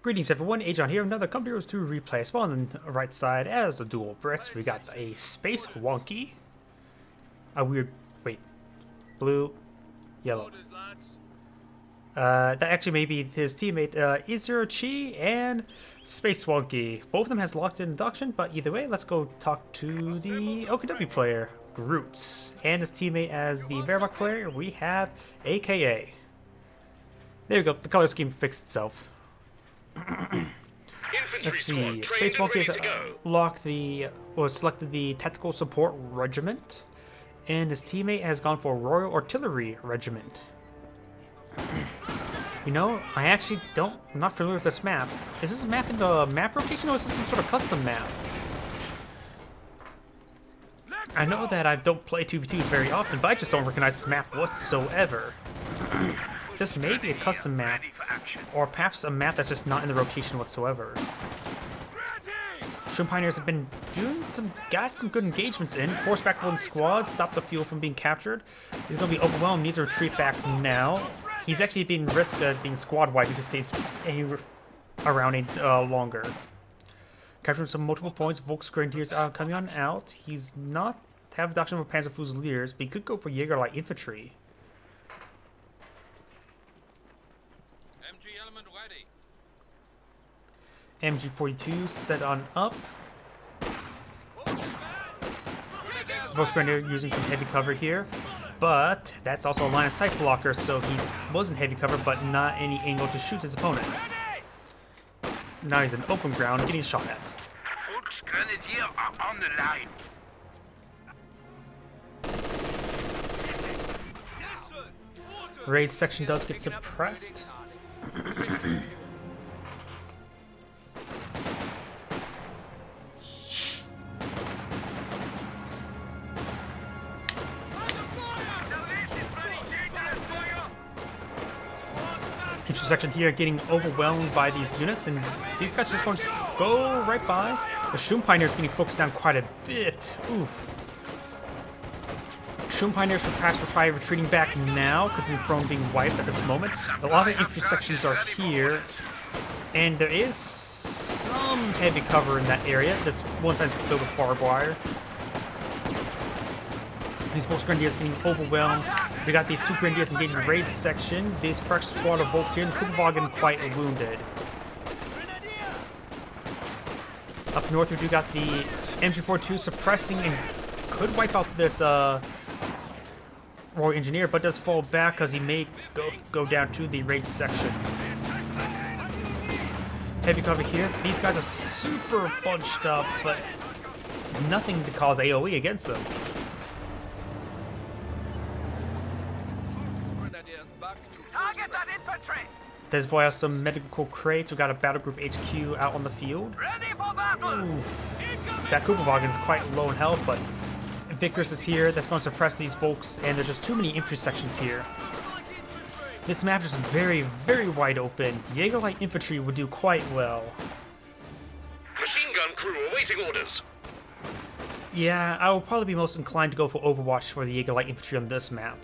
Greetings everyone, Agion here, another Come to Heroes 2 replay. Spawn on the right side as the dual bricks. We got a Spacewonkey. A weird, blue, yellow. That actually may be his teammate, izzier1chi and Spacewonkey. Both of them has locked in induction, but either way, let's go talk to the OKW player, Goots. And his teammate as the Wehrmacht player, we have AKA. There we go, the color scheme fixed itself. Let's see. Spacewonkey has selected the Tactical Support Regiment, and his teammate has gone for Royal Artillery Regiment. You know, I'm not familiar with this map. Is this a map in the map rotation, or is this some sort of custom map? I know that I don't play 2v2s very often, but I just don't recognize this map whatsoever. This may be a custom map, or perhaps a map that's just not in the rotation whatsoever. Shroom Pioneers have been got some good engagements in. Force back one squad, stop the fuel from being captured. He's going to be overwhelmed, needs to retreat back now. He's actually being risked being squad wide because he stays around longer. Capturing some multiple points, Volksgrenadiers are coming on out. He's not have reduction of Panzer Fusiliers, but he could go for Jaeger Light Infantry. MG42 set on up. Volksgrenadier using some heavy cover here, but that's also a line of sight blocker, so he wasn't heavy cover, but not any angle to shoot his opponent. Now he's in open ground, getting shot at. Volksgrenadier are on the line. Raid section does get suppressed. Section here getting overwhelmed by these units, and these guys are just going to go right by. The Shroom Pioneer is getting focused down quite a bit. Oof. Shroom Pioneer should perhaps try retreating back now because he's prone to being wiped at this moment. A lot of infantry sections are here, and there is some heavy cover in that area. This one side's filled with barbed wire. These Volksgrenadiers getting overwhelmed. We got these two Grenadiers engaging the raid section. This fresh squad of Volks here, and the Kupferwagen quite wounded. Up north, we do got the MG42 suppressing and could wipe out this Royal Engineer, but does fall back because he may go down to the raid section. Heavy cover here. These guys are super bunched up, but nothing to cause AoE against them. This boy has some medical crates. We got a battle group HQ out on the field. Oof. That Kupferwagen's quite low in health, but Vickers is here. That's going to suppress these Volks, and there's just too many infantry sections here. This map is very, very wide open. Jaeger Light Infantry would do quite well. Machine gun crew awaiting orders. Yeah, I will probably be most inclined to go for Overwatch for the Jaeger Light Infantry on this map.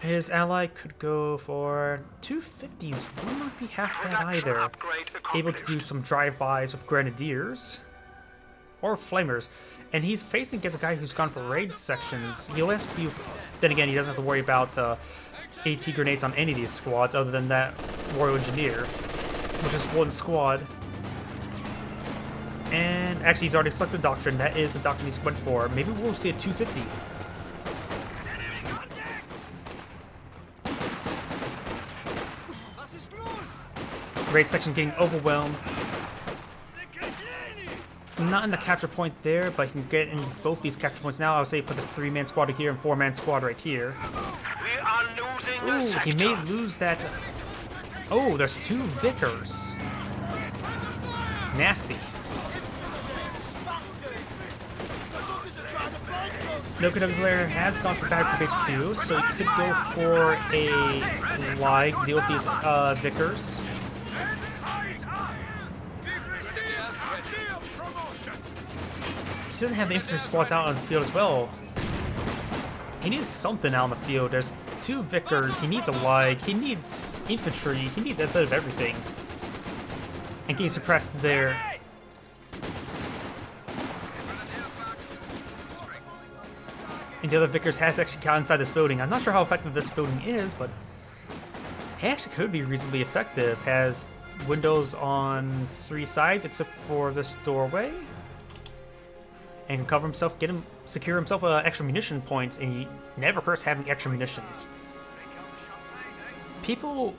His ally could go for 250s, would not be half bad either. Able to do some drive-bys with Grenadiers. Or Flamers. And he's facing against a guy who's gone for raid sections. He'll have to be, then again, he doesn't have to worry about AT grenades on any of these squads other than that Royal Engineer, which is one squad. And actually he's already selected the Doctrine. That is the Doctrine he's went for. Maybe we'll see a 250. Raid section getting overwhelmed. Not in the capture point there, but he can get in both these capture points now. I would say put the 3-man squad here and 4-man squad right here. We are losing. Ooh, he may lose that. Oh, there's 2 Vickers. Nasty. No OKW player has gone for Battle Group HQ, so he could go for a lag, deal with these Vickers. He doesn't have the infantry squads out on the field as well. He needs something out on the field. There's 2 Vickers, he needs a lag, he needs infantry, he needs a bit of everything. And getting suppressed there. And the other Vickers has actually got inside this building. I'm not sure how effective this building is, but it actually could be reasonably effective. Has windows on 3 sides except for this doorway. And can cover himself, secure himself extra munition points, and he never hurts having extra munitions. People,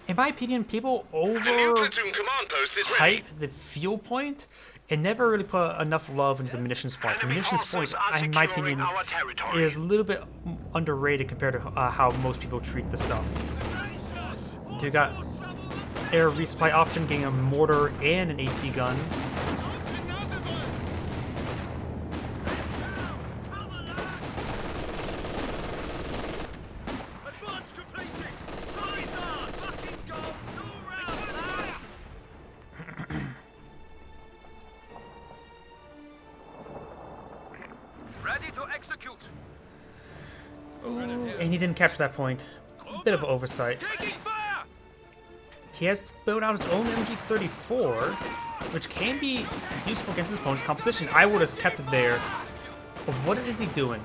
in my opinion, people overhype the fuel point and never really put enough love into the munitions point. The munitions point, in my opinion, is a little bit underrated compared to how most people treat the stuff. You got air resupply option, getting a mortar and an AT gun. Ooh, and he didn't capture that point. Bit of oversight. He has built out his own MG34, which can be useful against his opponent's composition. I would have kept it there. But what is he doing?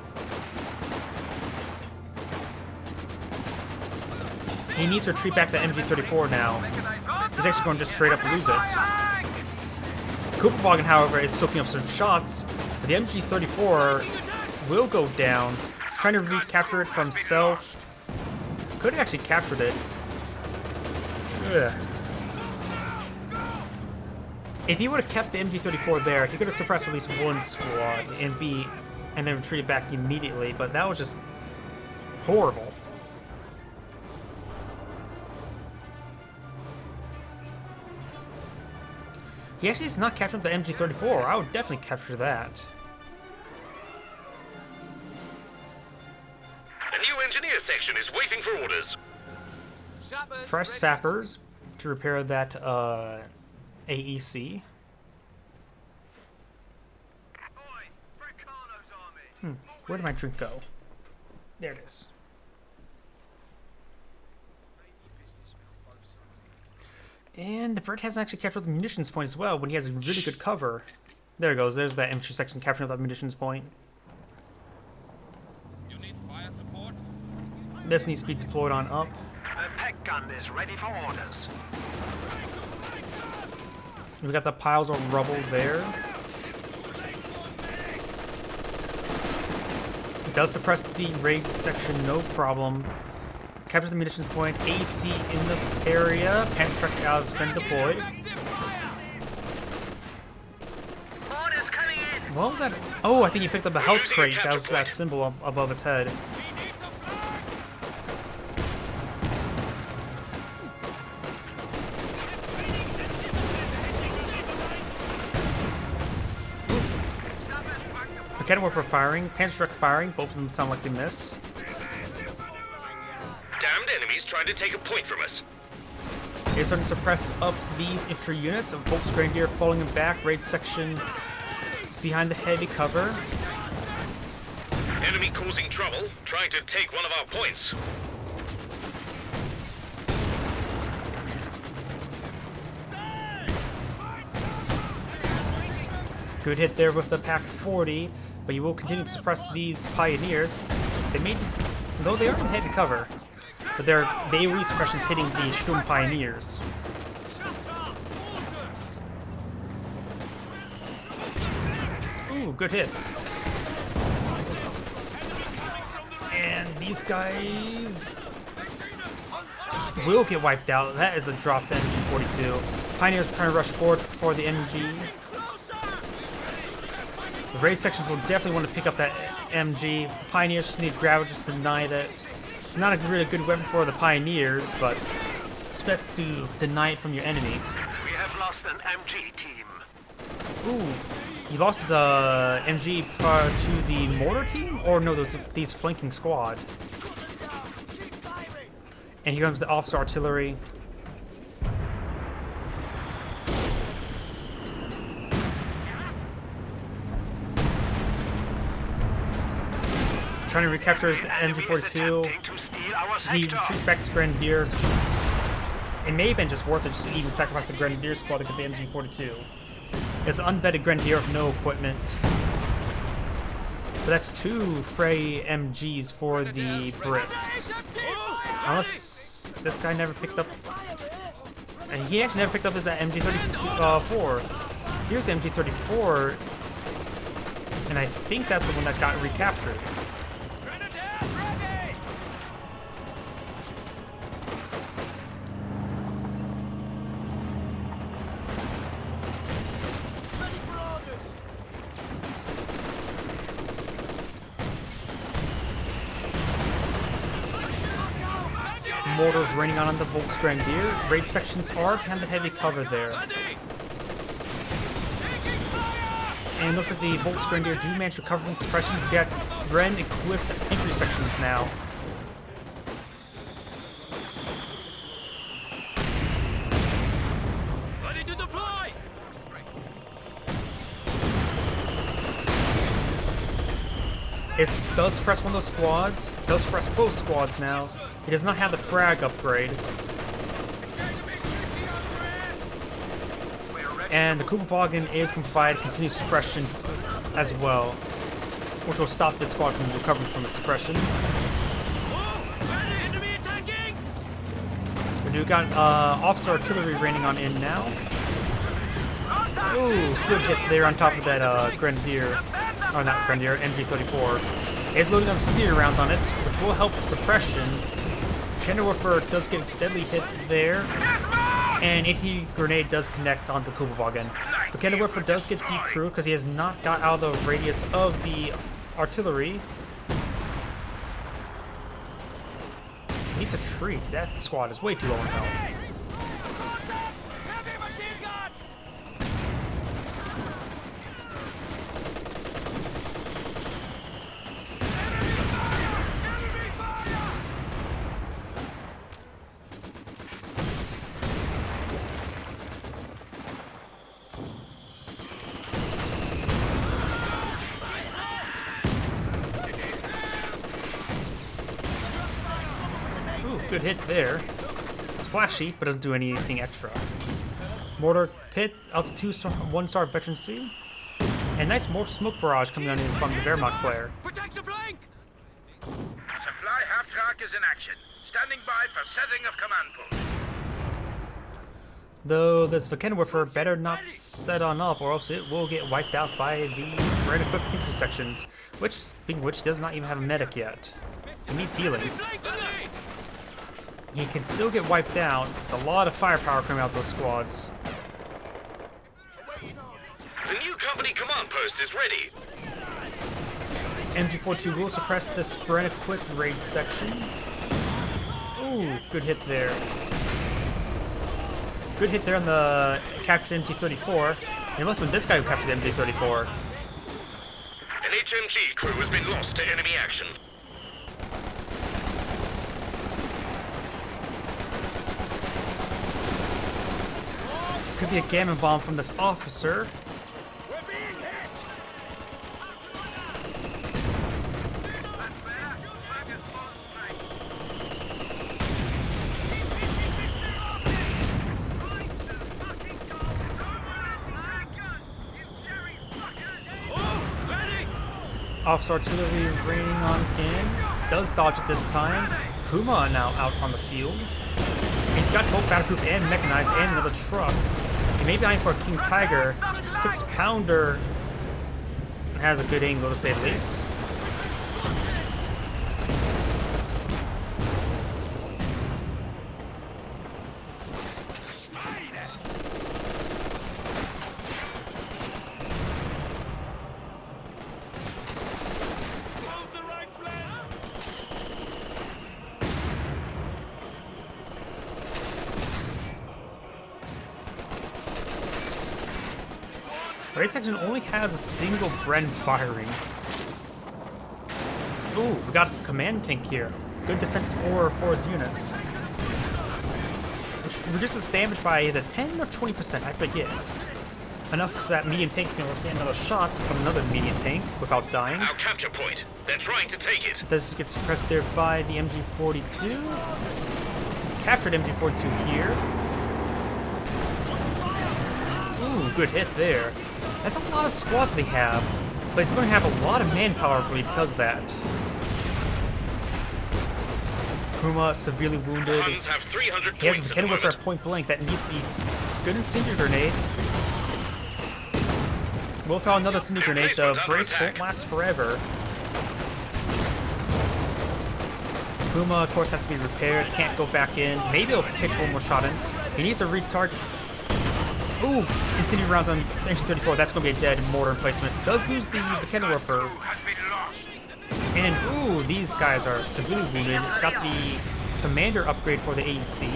He needs to retreat back to MG34 now. He's actually going to just straight up lose it. Cooperwagen, however, is soaking up some shots, but the MG34 will go down. Trying to recapture it from self. Could have actually captured it. Ugh. If he would have kept the MG34 there, he could have suppressed at least one squad and then retreated back immediately, but that was just horrible. He actually has not captured the MG34. I would definitely capture that. A new engineer section is waiting for orders. Fresh sappers to repair that AEC. Where did my drink go? There it is. And the bird hasn't actually captured the munitions point as well when he has a really good cover. There it goes. There's that infantry section capturing that munitions point. You need fire support? This needs to be deployed on up. A peg gun is ready for orders. We got the piles of rubble there. It does suppress the raid section, no problem. Capture the munitions point. AC in the area. Panther truck has been deployed. What was that? Oh, I think he picked up a health crate. That was that symbol above its head. McKenna for firing. Panther truck firing. Both of them sound like they miss. Damned enemies trying to take a point from us. They're starting to suppress up these infantry units. Volk's Grenadier falling them back. Raid section behind the heavy cover. Enemy causing trouble, trying to take one of our points. Good hit there with the Pack 40, but you will continue to suppress these pioneers. Though they are in heavy cover, but their AoE suppression is hitting the Sturm pioneers. Ooh, good hit. And these guys will get wiped out. That is a drop to MG42. Pioneers are trying to rush forward for the MG. The raid sections will definitely want to pick up that MG. The Pioneers just need to grab it, just deny that. Not a really good weapon for the Pioneers, but it's best to deny it from your enemy. We have lost an MG team. Ooh, he lost his MG to the mortar team? Or no, these flanking squad. And here comes the officer artillery. trying to recapture his MG42. He retreats back to his Grenadier. It may have been just worth it just to even sacrifice the Grenadier squad to get the MG42. It's an unvetted Grenadier with no equipment. But that's 2 Frey MGs for the Brits. Unless this guy never picked up... And he actually never picked up that MG34. Here's the MG34. And I think that's the one that got recaptured. Mortars raining on the Volks Grenadier. Raid sections are behind the heavy cover there. And it looks like the Volks Grenadier do manage to recover from suppression to get Gren equipped infantry sections now. Ready to deploy! It does suppress one of those squads. It does suppress both squads now. It does not have the frag upgrade. And the Kugelwagen is going to provide continued suppression as well, which will stop this squad from recovering from the suppression. We do got officer artillery raining on in now. Ooh, good hit there on top of that Grenadier. Or not Grenadier, MG34. It's loading up Izzier rounds on it, which will help with suppression. Kenderwerfer does get a deadly hit there. And AT grenade does connect onto the Kugelwagen. But Kenderwerfer does get decrewed because he has not got out of the radius of the artillery. He's a treat. That squad is way too low in health. Good hit there. It's flashy, but doesn't do anything extra. Mortar pit up to 1-star veterancy. And nice more smoke barrage coming on in from the Wehrmacht player. Protect the flank! Supply half-track is in action. Standing by for setting of command post. Though this Kenderwerfer better not set on up, or else it will get wiped out by these brand equipped infantry sections, which does not even have a medic yet. It needs healing. He can still get wiped out. It's a lot of firepower coming out of those squads. The new company command post is ready. MG42 will suppress this brand equipped raid section. Ooh, good hit there. Good hit there on the captured MG34. It must have been this guy who captured the MG34. An HMG crew has been lost to enemy action. Could be a gammon bomb from this officer. Officer artillery raining on in. Does dodge it this time. Puma now out on the field. He's got both battleproof and mechanized and another truck. He may be eyeing for a King Tiger. 6-pounder has a good angle to say the least. Raid section only has a single Bren firing. Ooh, we got a command tank here. Good defensive aura for his units. Which reduces damage by either 10 or 20%, I forget. Enough so that medium tanks can get another shot from another medium tank without dying. Our capture point. They're trying to take it. Does get suppressed there by the MG42. Captured MG42 here. Ooh, good hit there. That's a lot of squads they have, but he's going to have a lot of manpower because of that. Puma severely wounded. Huns have 300 He has a points at cannon the whiffer at moment. point blank that needs to be good incendiary grenade. We'll throw another incendiary grenade. The brace won't last forever. Puma, of course, has to be repaired. Can't go back in. Maybe he'll pitch one more shot in. He needs a retarget. Ooh, incendiary rounds on engine 34. That's going to be a dead mortar emplacement. Does lose the cannon whiffer. And ooh, these guys are severely wounded. Got the commander upgrade for the AEC.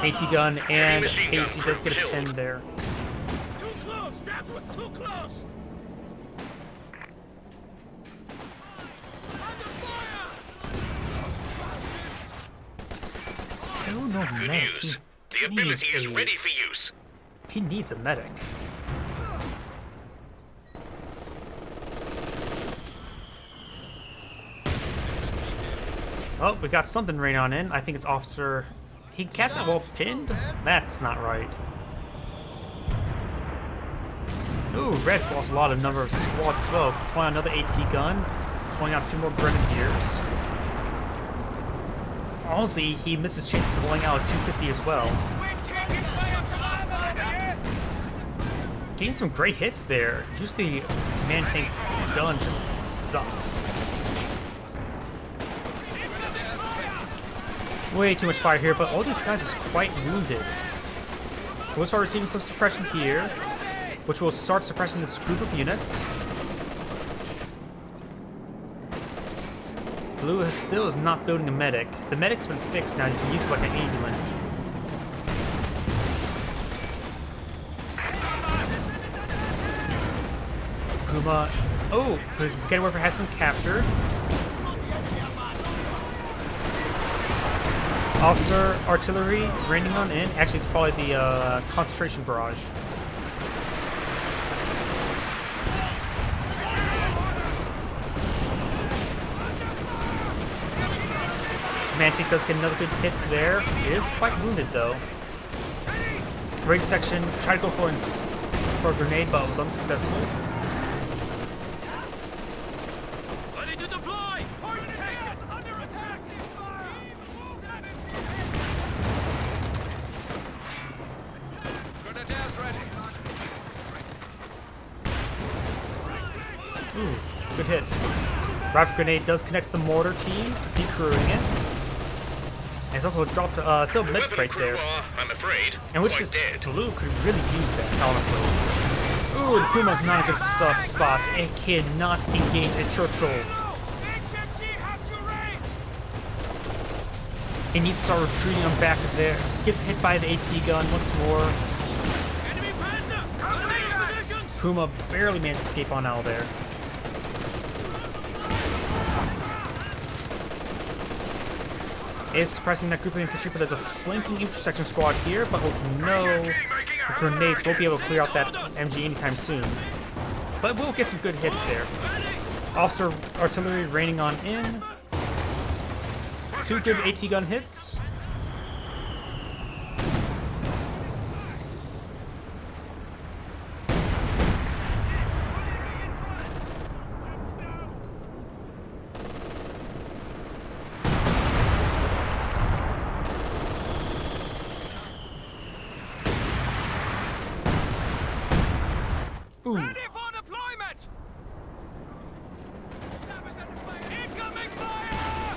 AT gun and AEC does get a pin there. Too close! That was too close! Under fire! Still no Good medic. news. The He ability needs is a- ready for use. He needs a medic. Oh, we got something rain on in. I think it's officer. He cast that well pinned? That's not right. Ooh, Red's lost a lot of number of squads as well. Pulling out another AT gun. Pulling out 2 more grenadiers. Honestly, he missed his chance of pulling out a 250 as well. We're taking fire from over here! Getting some great hits there. Usually, man tank's gun just sucks. Way too much fire here, but all these guys is quite wounded. We'll start receiving some suppression here, which will start suppressing this group of units. Blue still is not building a medic. The medic's been fixed now. You can use it like an ambulance. Puma. Oh, the cannon warfare has been captured. Officer artillery raining on in. Actually, it's probably the concentration barrage. Mantic does get another good hit there. It is quite wounded though. Raid section tried to go for a grenade, but it was unsuccessful. Ready to deploy! Point taken! Under attack! Grenadiers ready! Ooh, good hit. Rifle grenade does connect the mortar team, decrewing it. And it's also dropped a silver medic right there. I'm afraid, And which quite is dead. blue could really use that, honestly. Ooh, the Puma's not a good spot. It cannot engage a Churchill. HMG has you ranged! It needs to start retreating on back of there. Gets hit by the AT gun once more. Enemy Panther! Cover your positions! Puma barely managed to escape on out of there. Is suppressing that group of infantry, but there's a flanking intersection squad here, but with no grenades, won't be able to clear out that MG anytime soon. But we'll get some good hits there. Officer artillery raining on in. 2 good AT gun hits. Ooh. Ready for deployment! Incoming fire!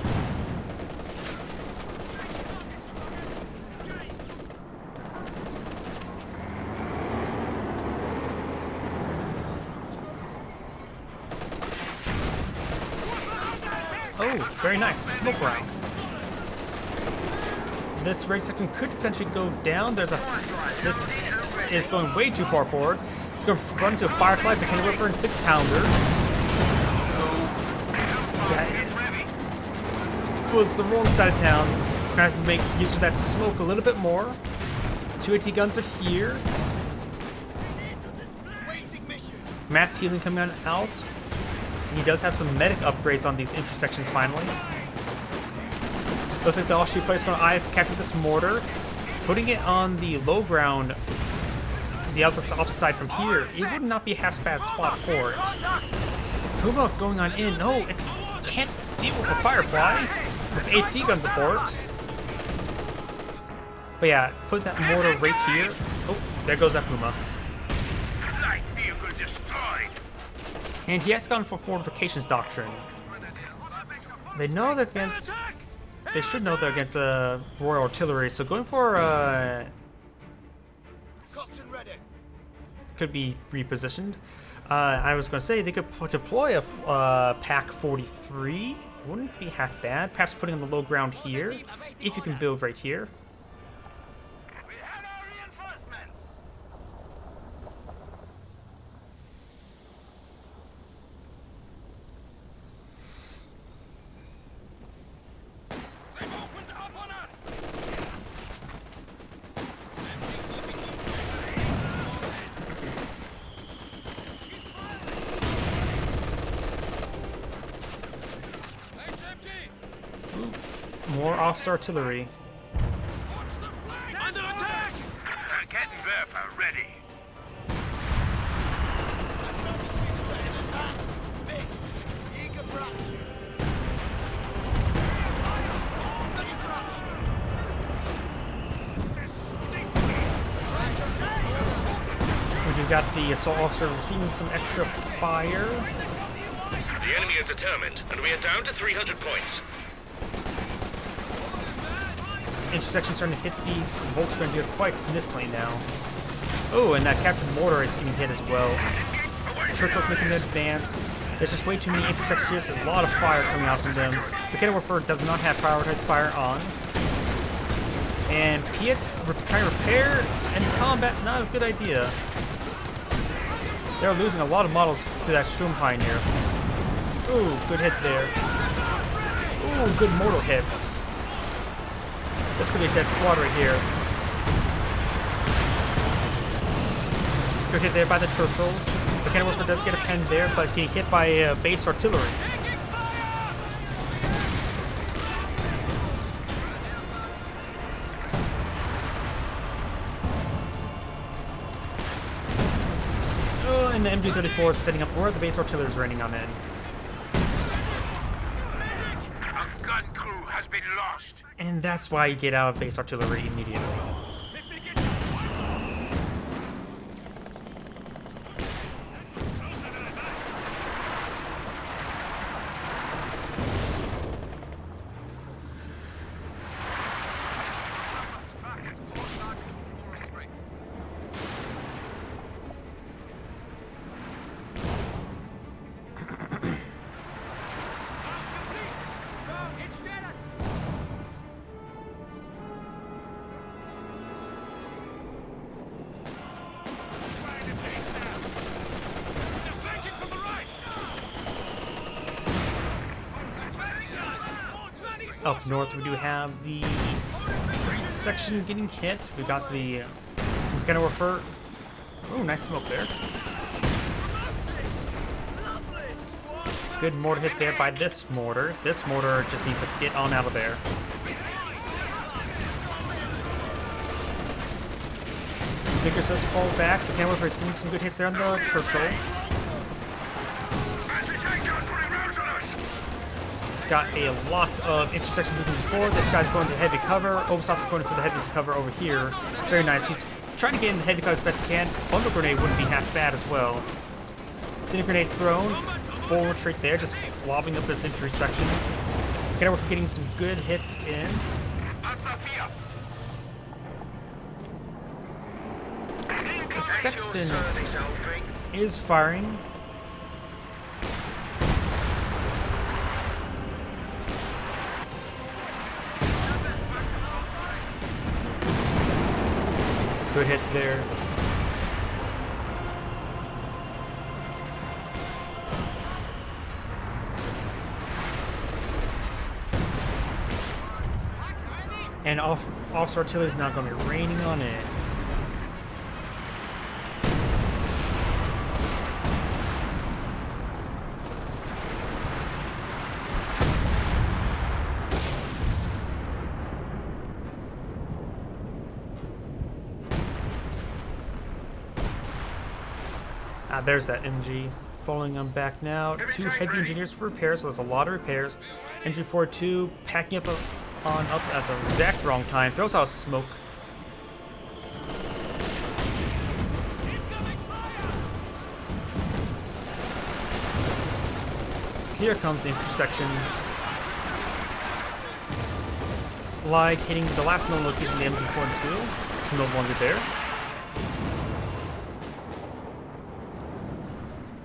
Oh, very nice. Smoke round. This raid section could potentially go down. This is going way too far forward. It's going to run into a Firefly, the cannon whiffer, and 6-pounders. Yeah, was the wrong side of town. It's gonna have to make use of that smoke a little bit more. 2 AT guns are here. Mass healing coming out. He does have some medic upgrades on these intersections finally. Looks like the all-shoot player is going to capture this mortar. Putting it on the low ground, the opposite side from here, it would not be a half bad spot for it. Puma going on in. No, it's can't deal with a Firefly with AT gun support. But yeah, put that mortar right here. Oh, there goes that Puma. Light vehicle destroyed. And he has gone for Fortifications Doctrine. They know they're against. They should know they're against Royal Artillery, so going for could be repositioned. I was going to say they could deploy a Pack 43. Wouldn't be half bad. Perhaps putting on the low ground here, if you can build right here. We had our reinforcements. They've opened up on us! More officer artillery. Under attack! Getting Werfer ready. We got the assault officer receiving some extra fire. The enemy is determined, and we are down to 300 points. Intersection starting to hit these. Volks are going to do it quite significantly now. Oh, and that captured mortar is getting hit as well. Churchill's making an advance. There's just way too many intersections here. There's a lot of fire coming out from them. The Ketterwerfer does not have prioritized fire on. And Piet's trying to repair and combat, not a good idea. They're losing a lot of models to that Sturm Pioneer. Ooh, good hit there. Ooh, good mortal hits. This could be a dead squad right here. Good hit there by the Churchill. The Ketterwerfer does get a pen there, but getting hit by base artillery. Oh, and the MG-34 is setting up where the base artillery is raining on in. A gun crew has been lost. And that's why you get out of base artillery immediately. Up north, we do have the right section getting hit. We got the Ketterwerfer. Oh, nice smoke there. Good mortar hit there by this mortar. This mortar just needs to get on out of there. Vickers does fall back. The Ketterwerfer is getting some good hits there on the Churchill. Got a lot of intersections moving before. This guy's going to heavy cover. Overstoss is going for the heavy cover over here. Very nice. He's trying to get in the heavy cover as best he can. Bundle grenade wouldn't be half bad as well. City grenade thrown. Forward straight there, just lobbing up this intersection. Ketterwerfer getting some good hits in. The Sexton is firing. Good hit there. And officer artillery is not going to be raining on it. There's that MG. Following them back now. 2 heavy engineers for repairs, so there's a lot of repairs. Engine 4-2 packing up up at the exact wrong time. Throws out smoke. Here comes the intersections. Like hitting the last known location of the MG4-2. It's no longer there.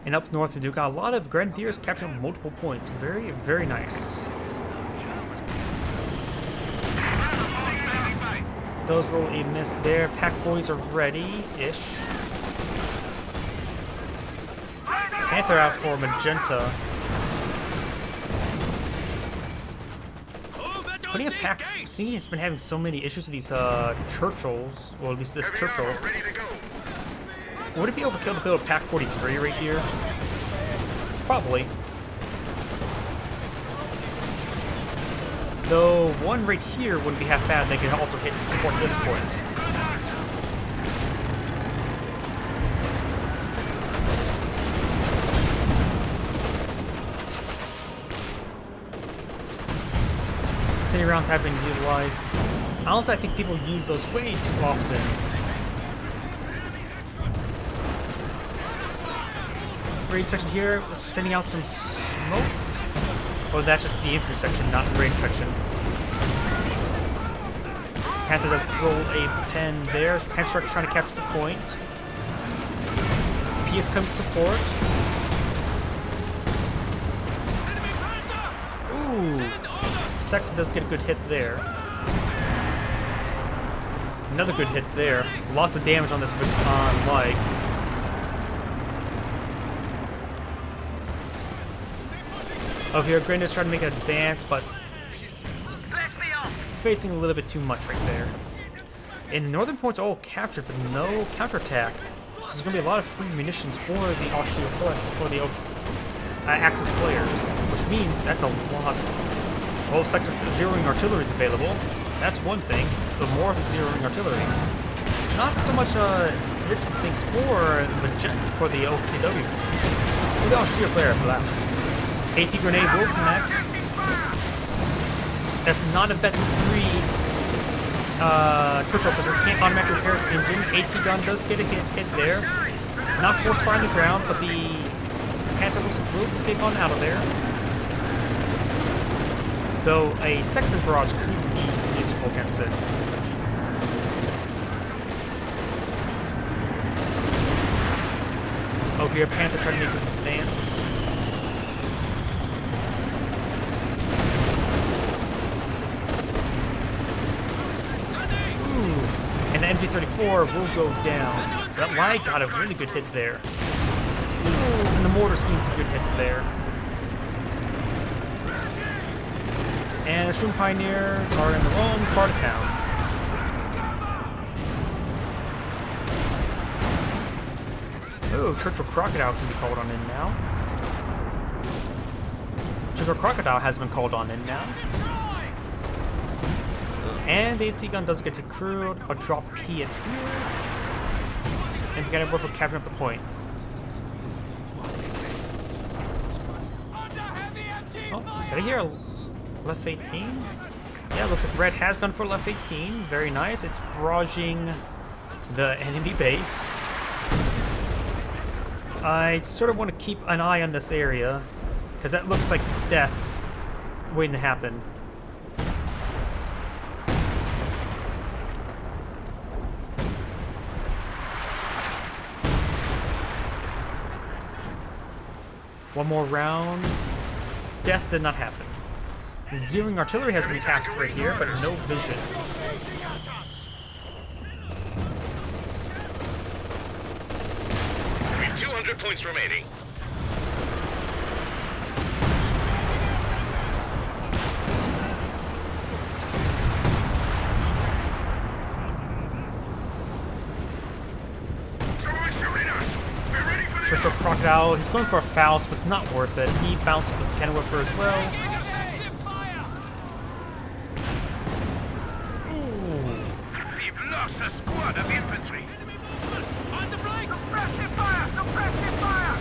And up north, we do got a lot of Grenadiers capturing multiple points. Very, very nice. Does roll a miss there. Pack boys are ready-ish. Panther out for Magenta. Putting a pack, seeing it's been having so many issues with these Churchills, well, at least this Churchill. Would it be overkill to build a Pack 43 right here? Probably. Though one right here wouldn't be half bad, and they could also hit and support this point. City rounds have been utilized. Also, I think people use those way too often. Raid section here, sending out some smoke. Oh, that's just the intersection, not the raid section. Panther does roll a pen there. Panther trying to capture the point. P is coming to support. Ooh. Sexton does get a good hit there. Another good hit there. Lots of damage on this leg. Over here, Grenadiers trying to make an advance, but facing a little bit too much right there. And northern points all captured, but no counterattack. So there's going to be a lot of free munitions for the Austria for the Axis players, which means that's a lot. Whole sector zeroing artillery is available. That's one thing. So more of the zeroing artillery. Not so much mission sinks for the OKW. For the Austria player, for that. AT grenade will connect. That's not a vet 3 Churchill, so there can't automatically repair his engine. AT gun does get a hit there. Not force fire on the ground, but the Panther will escape on out of there. Though a Sexton barrage could be useful against it. Over here, Panther trying to make his advance. And the MG34 will go down. That light got a really good hit there. Ooh, and the mortar's getting some good hits there. And the Shroom Pioneers are in the wrong part of town. Ooh, Churchill Crocodile can be called on in now. Churchill Crocodile has been called on in now. And the AT gun does get to crew. I'll drop P at here. And we gotta work for capturing up the point. Oh, did I hear a left 18? Yeah, looks like red has gone for left 18. Very nice. It's barraging the enemy base. I sort of want to keep an eye on this area, because that looks like death waiting to happen. One more round. Death did not happen. Zeroing artillery has been tasked right here, but no vision. 200 points remaining. Foul. He's going for a Faust, but it's not worth it. He bounced with the Cannon Whipper as well. Ooh. We've lost a squad of infantry. On the flank! Suppressive fire! Suppressive fire!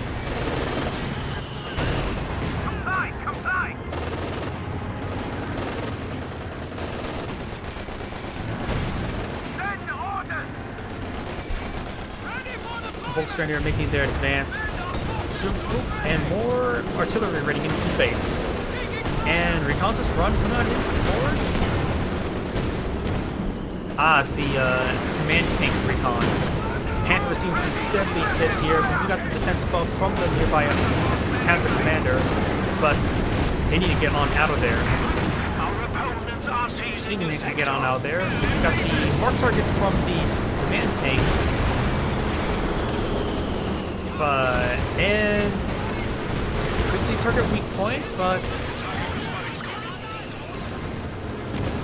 Comply! Comply! Send orders! Volksgrenadier making their advance. And more artillery ready into base. And reconnaissance run coming on in forward. Ah, it's the command tank recon. Panther receiving some deadly hits here. We got the defense buff from the nearby Panzer commander, but they need to get on out of there. Speaking of get on out there, we got the mark target from the command tank. And we see target weak point, but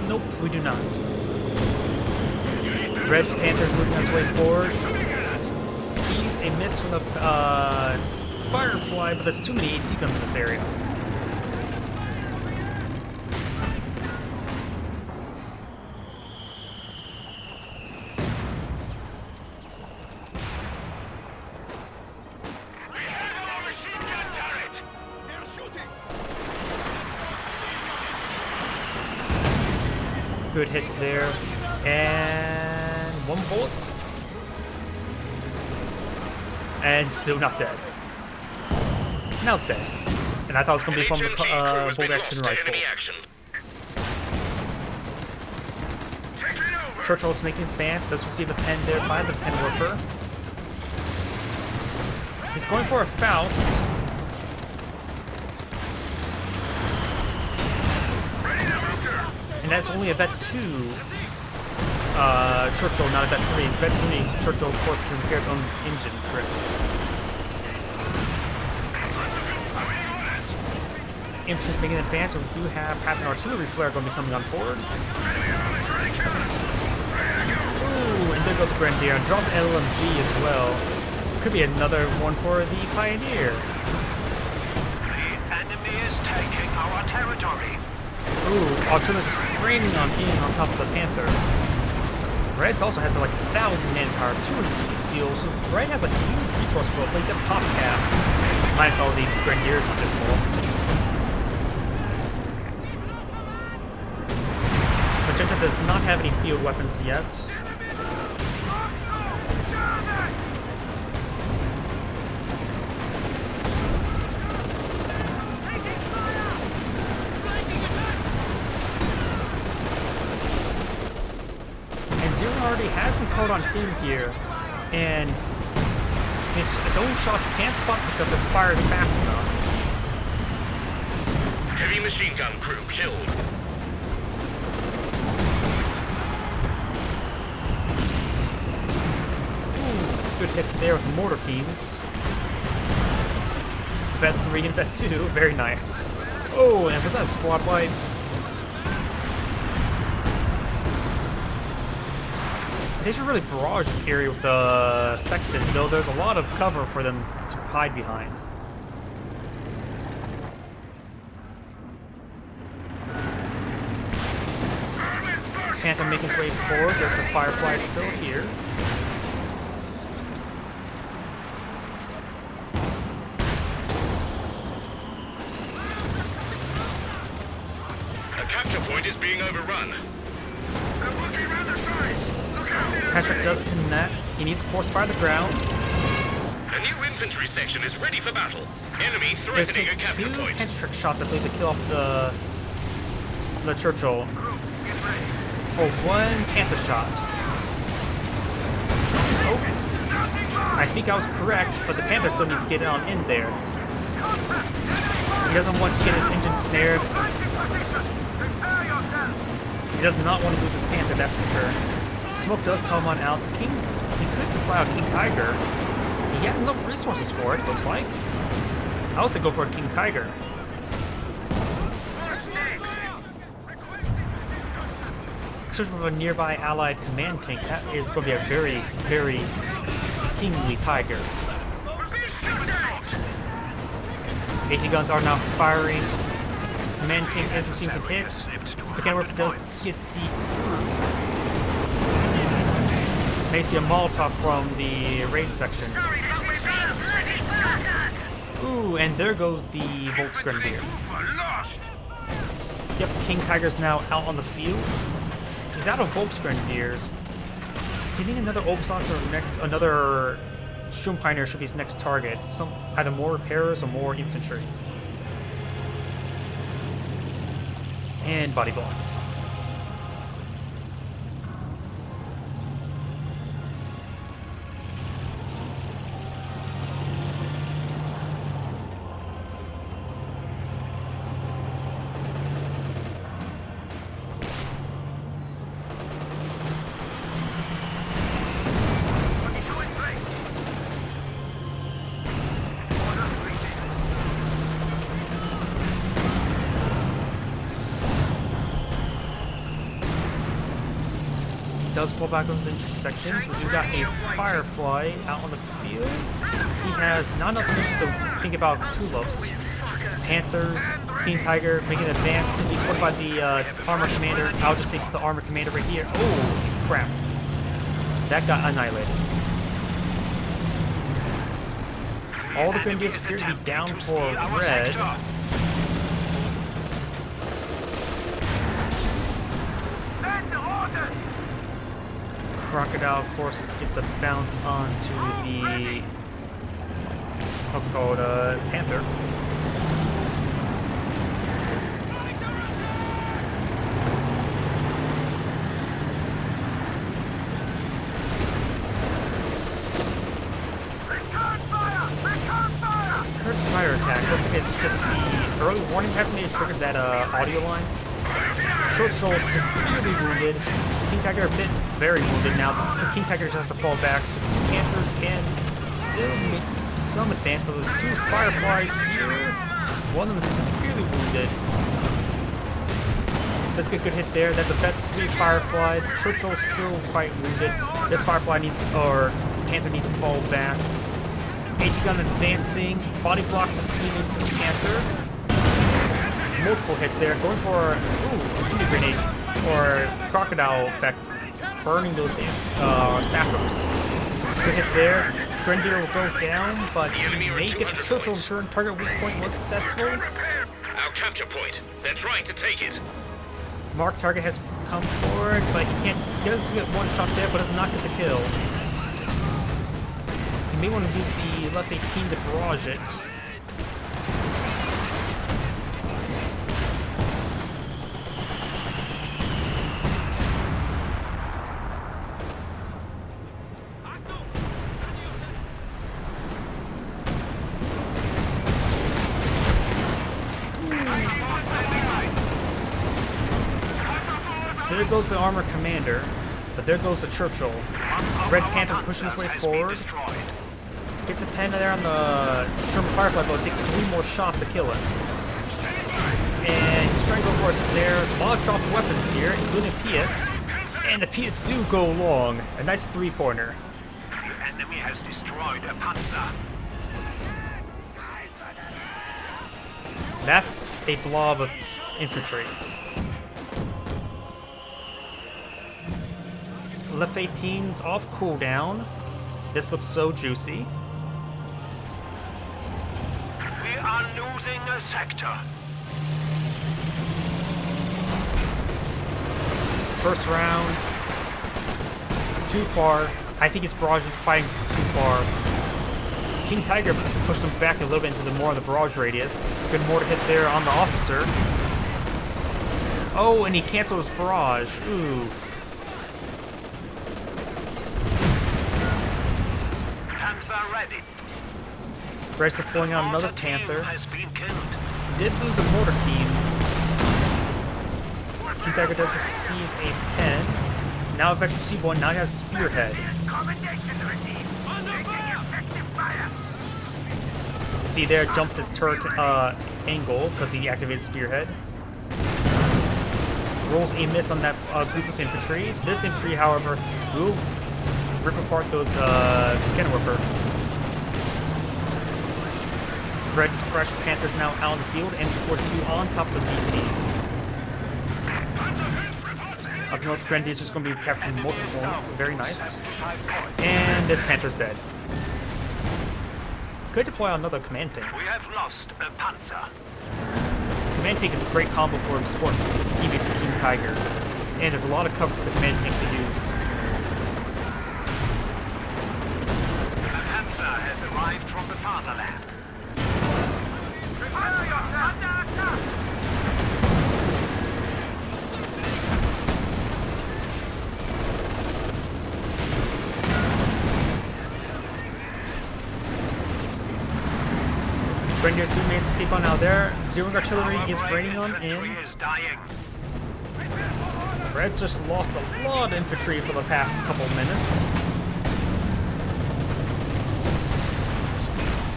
nope, we do not. Red's Panther moving his way forward. Sees a miss from the Firefly, but there's too many AT guns in this area. Good hit there. And one bullet. And still not dead. Now it's dead. And I thought it was going to be from the bolt action rifle. Churchill's making his advance. Does receive a pen there by the pen worker. He's going for a Faust. And that's only a Vet 2 Churchill, not a Vet 3. Vet 3 Churchill, of course, can repair its own engine crits. Infantry's making an advance, so we do have perhaps an artillery flare going to be coming on forward. Ooh, and there goes Grenadier. And drop LMG as well. Could be another one for the Pioneer. The enemy is taking our territory. Ooh, artillery just raining on top of the Panther. Reds also has like 1,000 manpower, 250 fuel, so Red has a huge resource flow, but he's at pop cap. Minus all the Grenadiers he just lost. Magenta does not have any field weapons yet. Already has been called on him here, and its own shots can't spot itself if it fires fast enough. Heavy machine gun crew killed. Ooh, good hits there with the mortar teams. Vet 3 and Vet 2, very nice. Oh, and was that a squad wipe? They should really barrage this area with the Sexton, though there's a lot of cover for them to hide behind. Phantom making his way forward. There's a Firefly still here. A capture point is being overrun. Patrick does connect. He needs to force fire the ground. A new infantry section is ready for battle. Enemy They threatening a take capture two point. Patrick shots, I believe, to kill off the Churchill. Or one Panther shot. Oh. I think I was correct, but the Panther still needs to get on in there. He doesn't want to get his engine snared. He does not want to lose his Panther, that's for sure. Smoke does come on out. King, he could fly out King Tiger. He has enough resources for it, looks like. I also go for a King Tiger. Search for a nearby allied command tank. That is going to be a very, very kingly Tiger. AT guns are now firing. Man King is receiving some hits. The Kenworth does get the crew. May see a Molotov from the raid section. Ooh, and there goes the Volksgrenadier. Yep, King Tiger's now out on the field. He's out of Volksgrenadiers. Getting another Obsons or another Sturmpioneer should be his next target. Either more repairers or more infantry. And body blocked. Does fall back on his intersections. We do got a Firefly out on the field. He has not enough missions to think about tulips. Panthers, King Tiger making an advance. Could be supported by the armor commander. I'll just take the armor commander right here. Oh, crap. That got annihilated. All the Grenadiers appear to be down for red. Crocodile, of course, gets a bounce onto the what's it called, Panther. Current fire attack. Looks like it's just the early warning has made it trigger that audio line. Churchill severely wounded. King Tiger a bit very wounded now. King Tiger just has to fall back. The two Panthers can still make some advance, but there's two Fireflies here. One of them is severely wounded. That's a good hit there. That's a bet 3 Firefly. Churchill's still quite wounded. This Firefly needs, or Panther needs to fall back. AT gun advancing. Body blocks his teammates in Panther. Multiple hits there, going for incendiary grenade or crocodile effect, burning those sappers. Good hit there. Grenadier will go down, but he may get the Churchill in turn. Target weak point was successful. Our capture point. They're trying to take it. Mark target has come forward, but he does get one shot there, but does not get the kill. He may want to use the left 18 to barrage it. There goes the armor commander, but there goes the Churchill. Red Panther pushing his way forward. Gets a 10 there on the Sherman Firefly, but it'll take 3 more shots to kill it. And he's trying to go for a snare. A lot of dropped weapons here, including Piet. And the Piets do go long. A nice 3-pointer. The enemy has destroyed a Panzer. That's a blob of infantry. Left 18's off cooldown. This looks so juicy. We are losing a sector. First round, too far. I think it's barrage fighting too far. King Tiger pushed him back a little bit into the more of the barrage radius. Good mortar hit there on the officer. Oh, and he canceled his barrage. Ooh. Panther ready. Bryce pulling out another Panther. Has been killed. Did lose a mortar team. King Tiger does receive a pen. Now Veteran C1, now he has Spearhead. See there, jumped his turret angle because he activated Spearhead. Rolls a miss on that group of infantry. This infantry, however, will rip apart those Kenworth. Red's fresh Panthers now out in the field. MG42 on top of the DP. Up north, Grenadiers just going to be capturing multiple points. Very nice. And this Panther's dead. Could deploy another command tank. We have lost a panzer. Command tank is a great combo for sports teammates of King Tiger. And there's a lot of cover for the command tank to use. A panzer has arrived from the fatherland. Prepare yourself! Under attack! Grenadiers who may escape on out there. Zeroing artillery is raining on Infantry in. is dying. Red's just lost a lot of infantry for the past couple minutes.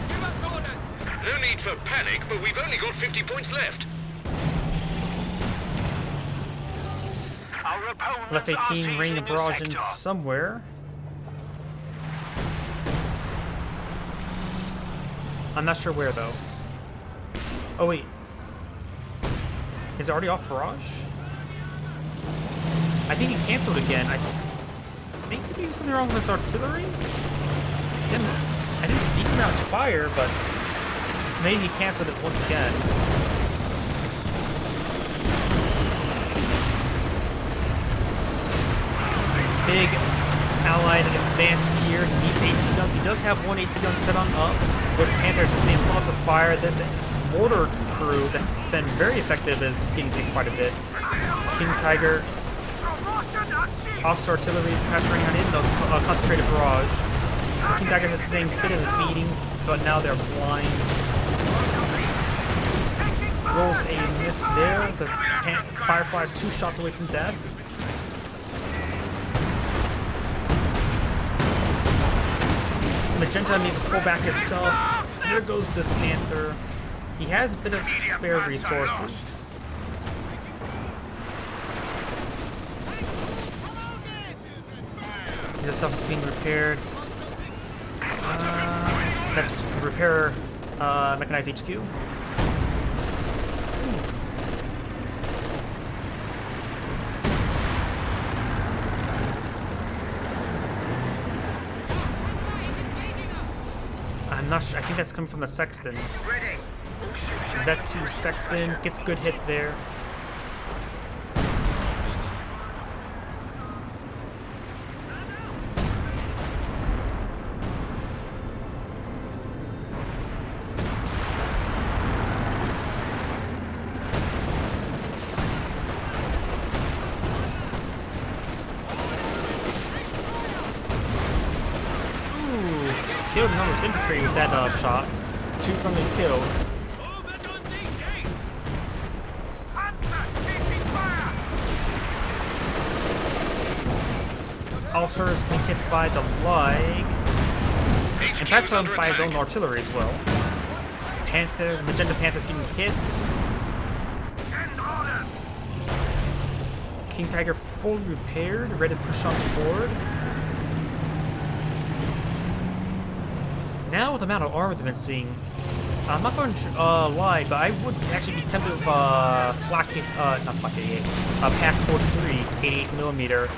Give us orders! No need for panic, but we've only got 50 points left. Our opponents Left are 18 raining a seizing barrage in sector. somewhere. I'm not sure where though. Oh wait. Is it already off barrage? I think he canceled again. I think maybe something wrong with his artillery? I didn't see him out fire, but maybe he canceled it once again. Big Allied advance here. He needs AT guns. He does have one AT gun set on up. This Panther has sustained lots of fire. This mortar crew that's been very effective is getting hit quite a bit. King Tiger, officer artillery, perhaps running on in those concentrated barrage. King Tiger has sustained a bit of a beating, but now they're blind. Rolls a miss there. The Firefly is 2 shots away from death. Magenta needs to pull back his stuff. Here goes this Panther. He has a bit of spare resources. This stuff is being repaired. Let's repair mechanized HQ. I'm not sure. I think that's coming from the Sexton. Ready. Vet 2 Sexton gets a good hit there. Killed a number of infantry with that shot. 2 friendlies killed. Officers getting hit by the leg. And perhaps by his own artillery as well. Panther, Magenta Panther's getting hit. King Tiger fully repaired, ready to push on forward. Now with the amount of armor they've been seeing, I'm not going to lie, but I would actually be tempted with Pack 43, 88mm,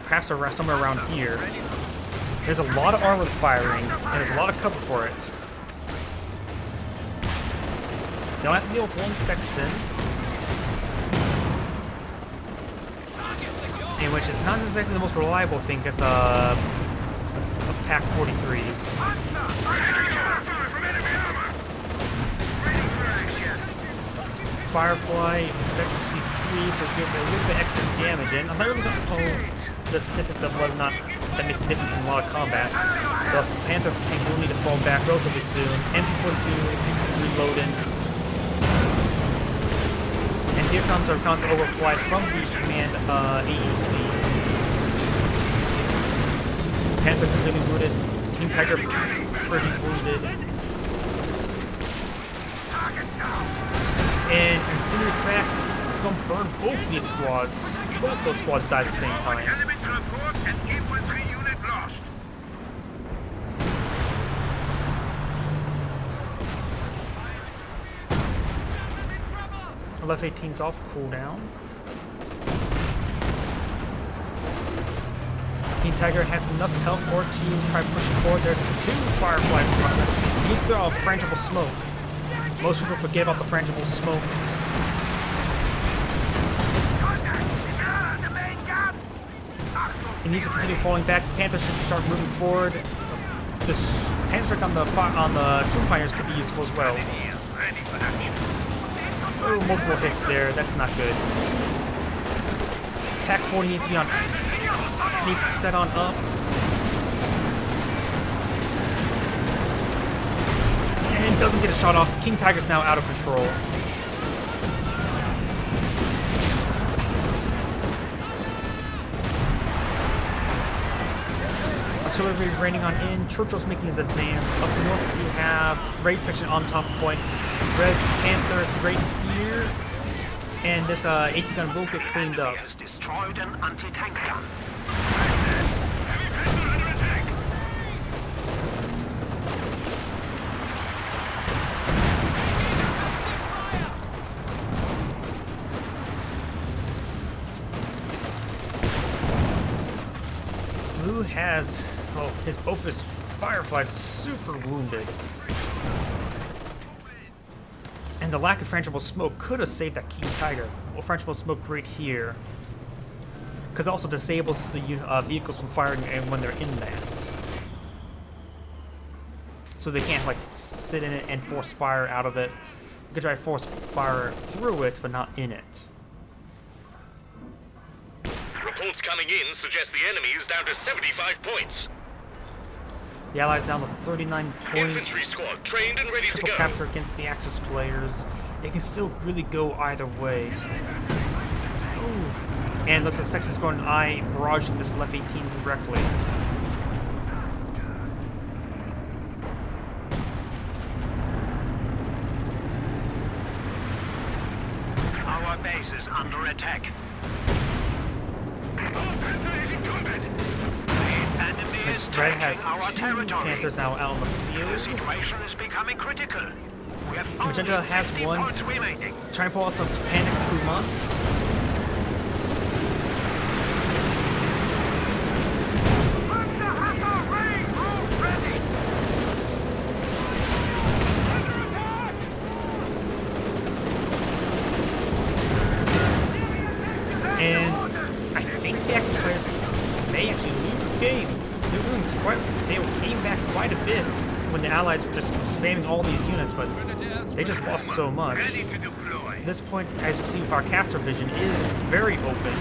perhaps around, somewhere around here. There's a lot of armor firing, and there's a lot of cover for it. You don't have to deal with one Sexton, in which is not exactly the most reliable thing against Pack 43s. Firefly, efficiency 3, so it gives a little bit extra damage in. I'm not really going to know the statistics of whether or not that makes a difference in a lot of combat. The Panther tank will need to fall back relatively soon. MP-42 reloading. And here comes our constant overflight from the command AEC. Panther severely wounded. King Tiger pretty wounded. And incendiary fact, it's going to burn both these squads. Both those squads died at the same time. Elements report an infantry unit lost. Left 18's off cooldown. King Tiger has enough health for it to try pushing forward. There's 2 fireflies in front of it. He needs to throw out frangible smoke. Most people forget about the frangible smoke. He needs to continue falling back. The Panthers should start moving forward. The hand strike on the Shroom Pioneers could be useful as well. Oh, multiple hits there. That's not good. Pack 40 needs to be on. Needs to set on up. And doesn't get a shot off. King Tiger's now out of control. Artillery raining on in. Churchill's making his advance. Up north we have raid section on top point. Reds, Panthers, right here. And this 18 gun will get cleaned up. Has destroyed an anti-tank gun. Blue has, both his fireflies super wounded. And the lack of frangible smoke could have saved that King Tiger. Well, frangible smoke right here. Because it also disables the vehicles from firing and when they're in that. So they can't like sit in it and force fire out of it. You can try to force fire through it, but not in it. Reports coming in suggest the enemy is down to 75 points. The Allies down to 39 Infantry points. squad trained and ready to Triple go. capture against the Axis players. It can still really go either way. Ooh. And looks like Sexton's going to eye barraging this left 18 directly. Our base is under attack. Red has 2 territory. Panthers now out on the The field. situation is becoming critical. We have Magenta only has 50 one. points remaining. Trying to pull out some panic Pumas. And I think the Axis players may actually lose this game. They came back quite a bit when the Allies were just spamming all these units, but they just lost so much. At this point, as you see with our caster vision, is very open.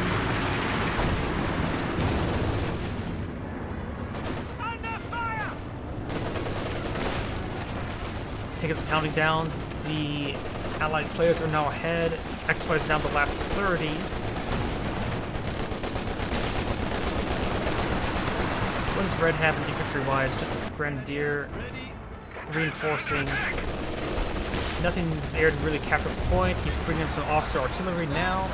Tickets counting down. The Allied players are now ahead. Axis players down to the last 30. What does Red have infantry-wise? Just a Grenadier reinforcing. Nothing is air to really capture the point. He's bringing up some officer artillery now.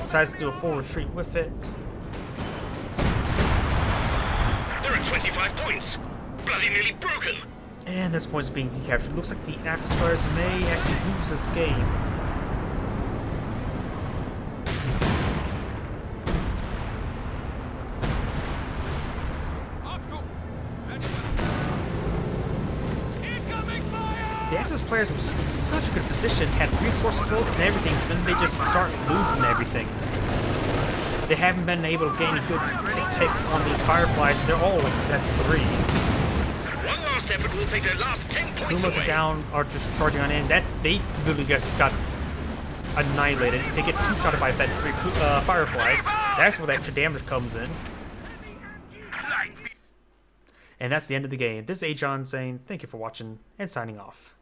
Decides to do a full retreat with it. They're at 25 points. Bloody nearly broken. And this point is being decaptured. Looks like the Axis players may actually lose this game. The Axis players were in such a good position, had resource fields and everything, then they just start losing everything. They haven't been able to get any good picks on these Fireflies, they're all at 3. One last effort will take their last 10 points Pumas away. are down, are just charging on in. That they literally just got annihilated. They get two-shotted by that 3 Fireflies. That's where the extra damage comes in. And that's the end of the game. This is Agion saying thank you for watching and signing off.